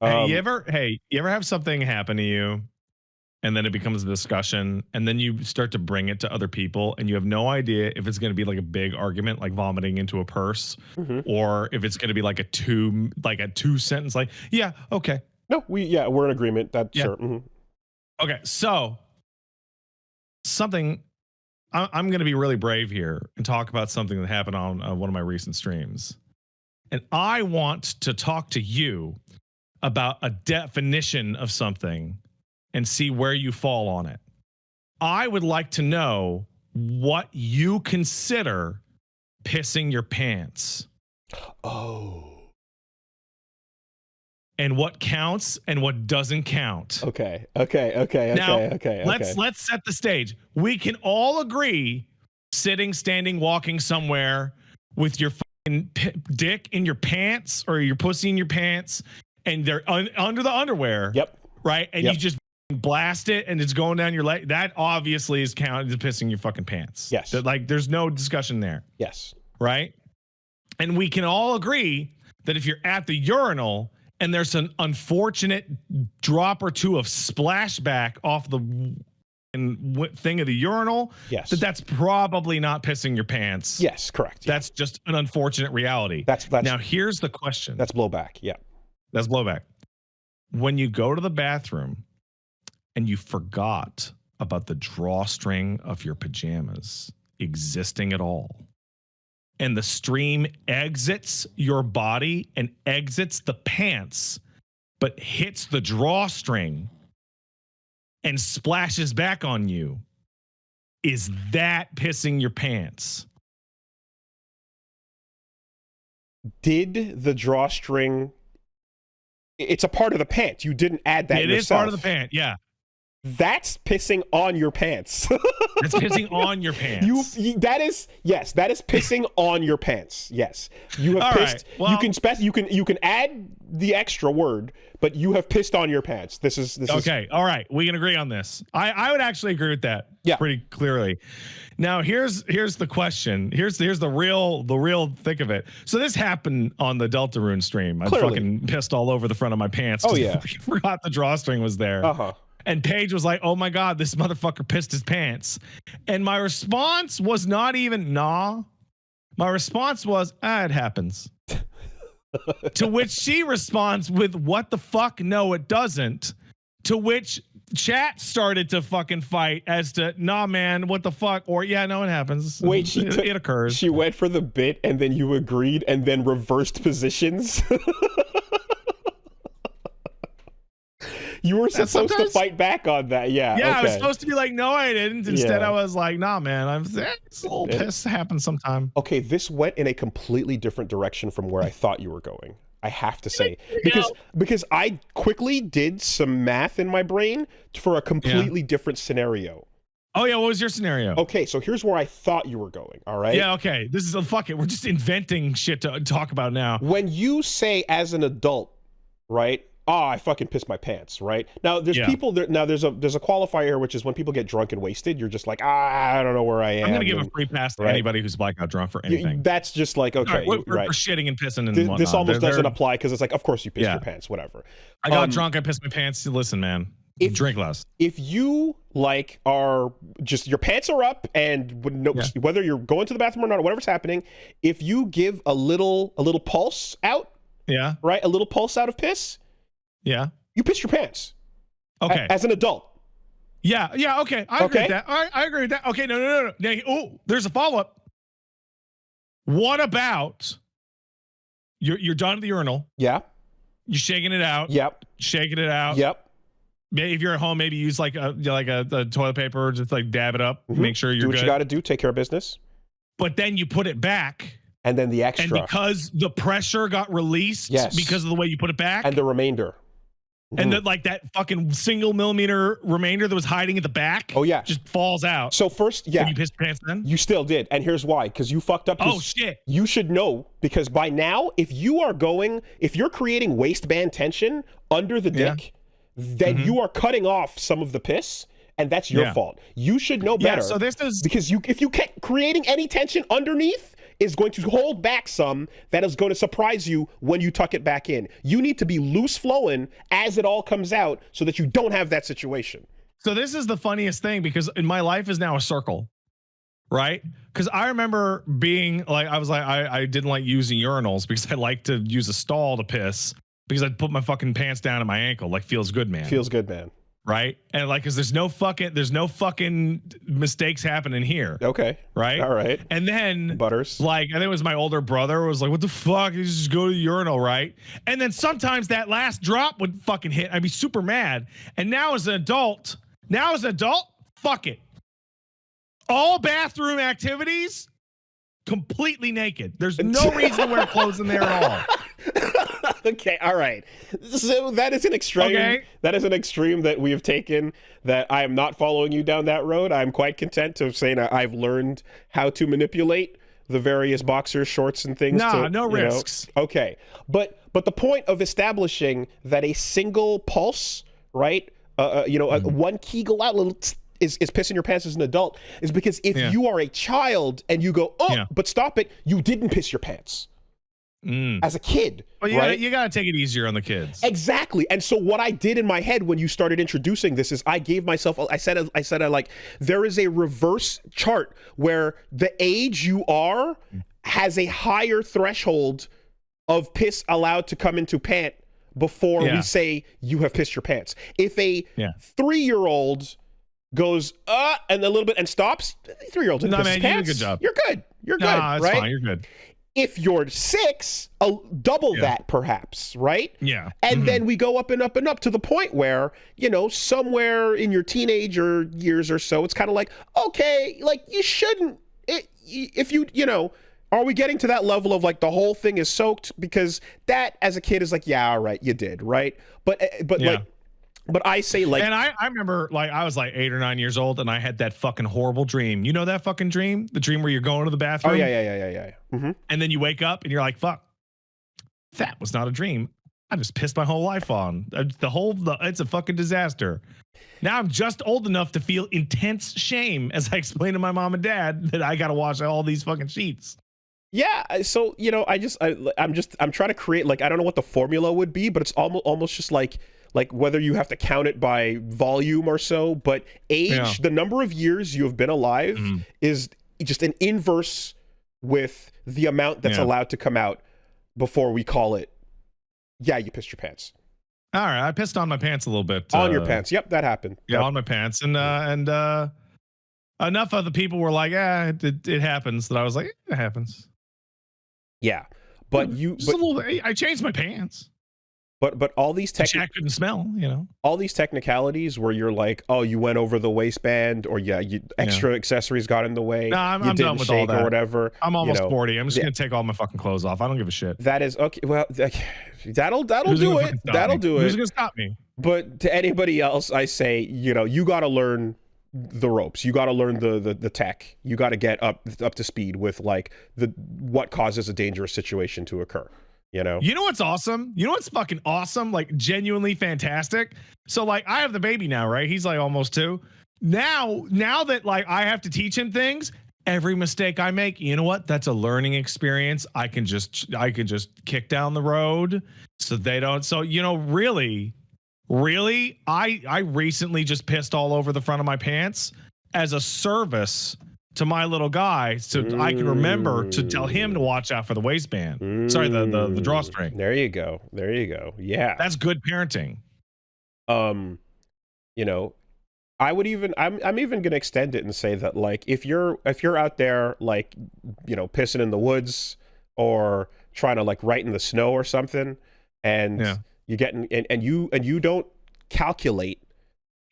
Hey, you ever have something happen to you and then it becomes a discussion and then you start to bring it to other people and you have no idea if it's going to be like a big argument, like vomiting into a purse, or if it's going to be like a two sentence, like, yeah, okay. No, we're in agreement. That's sure. Okay. So I'm going to be really brave here and talk about something that happened on one of my recent streams. And I want to talk to you about a definition of something and see where you fall on it. I would like to know what you consider pissing your pants. Oh. And what counts and what doesn't count. Okay. Now, let's set the stage. We can all agree, sitting, standing, walking somewhere with your fucking dick in your pants or your pussy in your pants, and they're under the underwear. Yep. Right, and you just blast it, and it's going down your leg. That obviously is counted as pissing your fucking pants. Yes. Like, there's no discussion there. Yes. Right, and we can all agree that if you're at the urinal and there's an unfortunate drop or two of splashback off the thing of the urinal, that's probably not pissing your pants. Yes, correct. That's just an unfortunate reality. That's now here's the question. That's blowback. Yeah. That's blowback. When you go to the bathroom and you forgot about the drawstring of your pajamas existing at all, and the stream exits your body and exits the pants, but hits the drawstring and splashes back on you, is that pissing your pants? Did the drawstring... It's a part of the pants. You didn't add that yourself. It is part of the pant, yeah. That's pissing on your pants. That's pissing on your pants. That is pissing on your pants. Yes, you have pissed. Right. Well, you can add the extra word, but you have pissed on your pants. This is okay. All right, we can agree on this. I would actually agree with that. Yeah, pretty clearly. Now here's the question. Here's the real thick of it. So this happened on the Deltarune stream. I fucking pissed all over the front of my pants. Oh yeah, I forgot the drawstring was there. And Paige was like, "Oh my God, this motherfucker pissed his pants." And my response was not even nah. My response was, it happens. To which she responds with, "What the fuck? No, it doesn't." To which chat started to fucking fight as to, "Nah, man, what the fuck?" Or, "Yeah, no, it happens." Wait, it occurs. She went for the bit and then you agreed and then reversed positions. You were supposed to fight back on that, yeah. Yeah, okay. I was supposed to be like, "No, I didn't." Instead, I was like, "Nah, man, it's a little piss happens sometime." Okay, this went in a completely different direction from where I thought you were going. I have to say, because I quickly did some math in my brain for a completely different scenario. Oh yeah, what was your scenario? Okay, so here's where I thought you were going. All right. Yeah. Okay. This is fuck it. We're just inventing shit to talk about now. When you say as an adult, right? Oh, I fucking pissed my pants, right? Now, there's people there. Now, there's a qualifier here, which is when people get drunk and wasted, you're just like, I don't know where I am. I'm going to give a free pass to anybody who's blackout drunk for anything. That's just like, okay, we're shitting and pissing and whatnot. This almost doesn't apply because it's like, of course you pissed your pants, whatever. I got drunk, I pissed my pants. Listen, man, drink less. If you like are just, your pants are up and whether you're going to the bathroom or not, or whatever's happening, if you give a little pulse out, right, a little pulse out of piss. Yeah. You pissed your pants. Okay. As an adult. Yeah. Okay. I agree with that. All right. I agree with that. Okay. No. Now, there's a follow-up. What about you're done at the urinal? Yeah. You're shaking it out. Yep. Shaking it out. Yep. Maybe if you're at home, maybe use like a toilet paper, just like dab it up. Make sure you're good. Do what you got to do. Take care of business. But then you put it back. And then the extra. And because the pressure got released because of the way you put it back. And the remainder. And that fucking single millimeter remainder that was hiding at the back. Oh, yeah. Just falls out. So first, Did you piss your pants then? You still did. And here's why. Because you fucked up. Oh, shit. You should know. Because by now, if you're creating waistband tension under the dick, then you are cutting off some of the piss. And that's your fault. You should know better. So this is... Because if you keep creating any tension underneath, is going to hold back some that is going to surprise you when you tuck it back in. You need to be loose flowing as it all comes out so that you don't have that situation. So this is the funniest thing, because in my life is now a circle, right? Because I remember being like, I didn't like using urinals because I like to use a stall to piss, because I'd put my fucking pants down at my ankle. Like, feels good, man. Feels good, man. Right. And like, cause there's no fucking mistakes happening here. Okay. Right. All right. And then Butters. Like, I think it was my older brother was like, what the fuck? You just go to the urinal. Right. And then sometimes that last drop would fucking hit. I'd be super mad. And now as an adult, fuck it. All bathroom activities, completely naked. There's no reason to wear clothes in there at all. Okay, all right. So that is an extreme. Okay. That is an extreme that we have taken. That I am not following you down that road. I'm quite content to saying I've learned how to manipulate the various boxers, shorts, and things. No risks. Okay, but the point of establishing that a single pulse, right? One Kegel out is pissing your pants as an adult is because if you are a child and you go, but stop it, you didn't piss your pants. As a kid, right? You gotta take it easier on the kids. Exactly. And so what I did in my head when you started introducing this is I gave myself, I said like, there is a reverse chart where the age you are has a higher threshold of piss allowed to come into pant before we say you have pissed your pants. If a 3-year-old goes and a little bit and stops, 3-year-old didn't piss his pants. You did a good job. You're good. You're good. It's right? Fine. You're good. If you're 6, double that perhaps, right? Yeah. And then we go up and up and up to the point where, somewhere in your teenager years or so, it's kind of like, okay, like you shouldn't, are we getting to that level of like the whole thing is soaked? Because that as a kid is like, yeah, all right, you did, right? But I say like, and I remember like I was like 8 or 9 years old and I had that fucking horrible dream. You know that fucking dream? The dream where you're going to the bathroom? Oh yeah. Mm-hmm. And then you wake up and you're like, fuck, that was not a dream. I just pissed my whole life on. It's a fucking disaster. Now I'm just old enough to feel intense shame as I explain to my mom and dad that I got to wash all these fucking sheets. Yeah, so I'm trying to create like I don't know what the formula would be, but it's almost just like whether you have to count it by volume or so, but age, the number of years you have been alive is just an inverse with the amount that's allowed to come out before we call it, you pissed your pants. All right, I pissed on my pants a little bit. On your pants. Yep, that happened. Yeah, on my pants. And enough other people were like, it happens, that I was like, it happens. Yeah, but I changed my pants. But all these I couldn't smell, all these technicalities where you're like, oh, you went over the waistband, or extra accessories got in the way. No, I'm done with all that. Or whatever. I'm almost 40. I'm just gonna take all my fucking clothes off. I don't give a shit. That is okay. Well, that'll do it. That'll do it. Who's gonna stop me? But to anybody else, I say, you got to learn the ropes. You got to learn the tech. You got to get up to speed with like what causes a dangerous situation to occur. You know what's awesome? You know what's fucking awesome? Like genuinely fantastic. So like I have the baby now, right? He's like almost 2. Now that like I have to teach him things, every mistake I make, you know what? That's a learning experience. I can just kick down the road so they don't. So, really, I recently just pissed all over the front of my pants as a service to my little guy, so I can remember to tell him to watch out for the waistband. Sorry, the drawstring. There you go. Yeah, that's good parenting. I'm even gonna extend it and say that like if you're out there like pissing in the woods or trying to like right in the snow or something, and you get and you don't calculate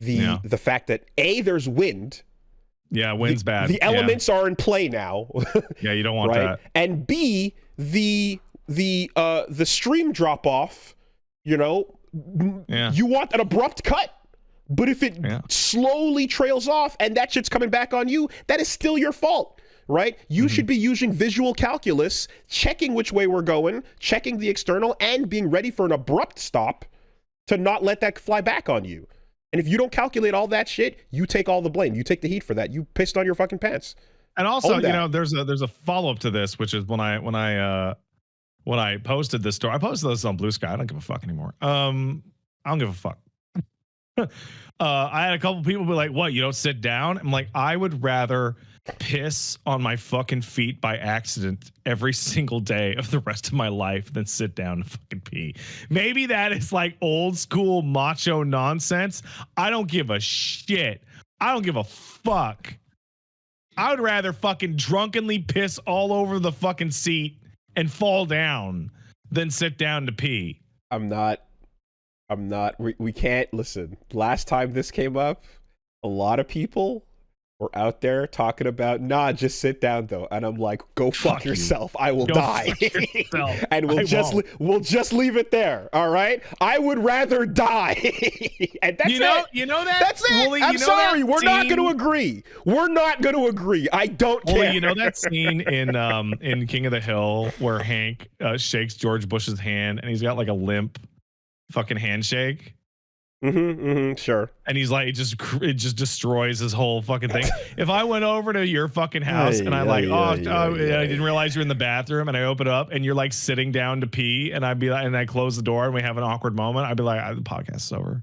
the fact that there's wind. Yeah, wind's bad. The elements are in play now. Yeah, you don't want that. And B, the stream drop off, you want an abrupt cut. But if it slowly trails off and that shit's coming back on you, that is still your fault, right? You should be using visual calculus, checking which way we're going, checking the external, and being ready for an abrupt stop to not let that fly back on you. And if you don't calculate all that shit, you take all the blame. You take the heat for that. You pissed on your fucking pants. And also, you know, there's a follow up to this, which is when I posted this story. I posted this on Blue Sky. I don't give a fuck anymore. I don't give a fuck. I had a couple people be like, "What? You don't sit down?" I'm like, I would rather piss on my fucking feet by accident every single day of the rest of my life than sit down and fucking pee. Maybe that is like old school macho nonsense. I don't give a shit. I don't give a fuck. I would rather fucking drunkenly piss all over the fucking seat and fall down than sit down to pee. I'm not. We can't listen. Last time this came up, a lot of people were out there talking about, nah, just sit down though. And I'm like, go fuck yourself. I will die. And we'll just leave it there. All right. I would rather die. And that's it. You know that? That's it. Willie, I'm sorry. We're not going to agree. We're not going to agree. I don't care. You know that scene in King of the Hill where Hank shakes George Bush's hand and he's got like a limp fucking handshake? Sure. And he's like, it just destroys his whole fucking thing. If I went over to your fucking house and I I didn't realize you're in the bathroom, and I open up and you're like sitting down to pee, and I'd be like, and I close the door and we have an awkward moment, I'd be like, the podcast's over.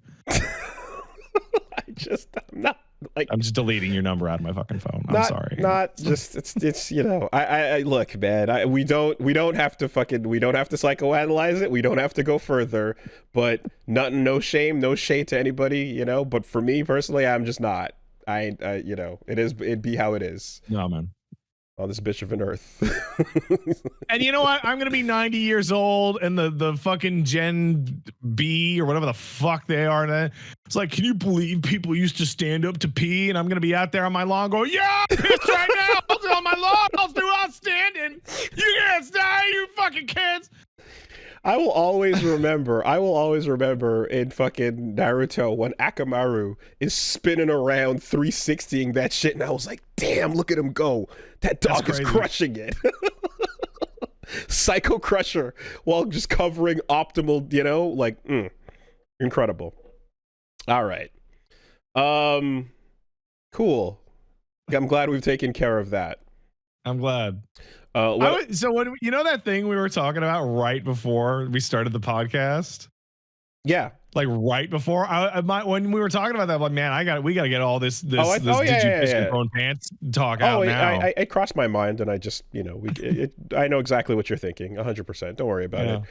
I'm not like, I'm just deleting your number out of my fucking phone. I'm sorry. It's you know, I look, man, we don't have to psychoanalyze it. We don't have to go further, but no shame to anybody, you know, but for me personally, I'm just not. You know, it'd be how it is. No, man. On this bitch of an earth. And you know what? I'm gonna be 90 years old, and the fucking Gen B or whatever the fuck they are. And it's like, can you believe people used to stand up to pee? And I'm gonna be out there on my lawn going, yeah, piss right now. I'll do on my lawn. I'll do outstanding. You can't stay, you fucking kids. I will always remember in fucking Naruto when Akamaru is spinning around 360ing that shit, and I was like, damn, look at him go. That dog is crushing it. Psycho Crusher while just covering optimal, you know, like, incredible. All right. Cool. I'm glad we've taken care of that. I'm glad. So you know that thing we were talking about right before we started the podcast? Yeah. Like right before when we were talking about that, I'm like, man, we got to get all this did you piss your own pants talk out now. It crossed my mind, and I just, you know, I know exactly what you're thinking, 100%. Don't worry about it.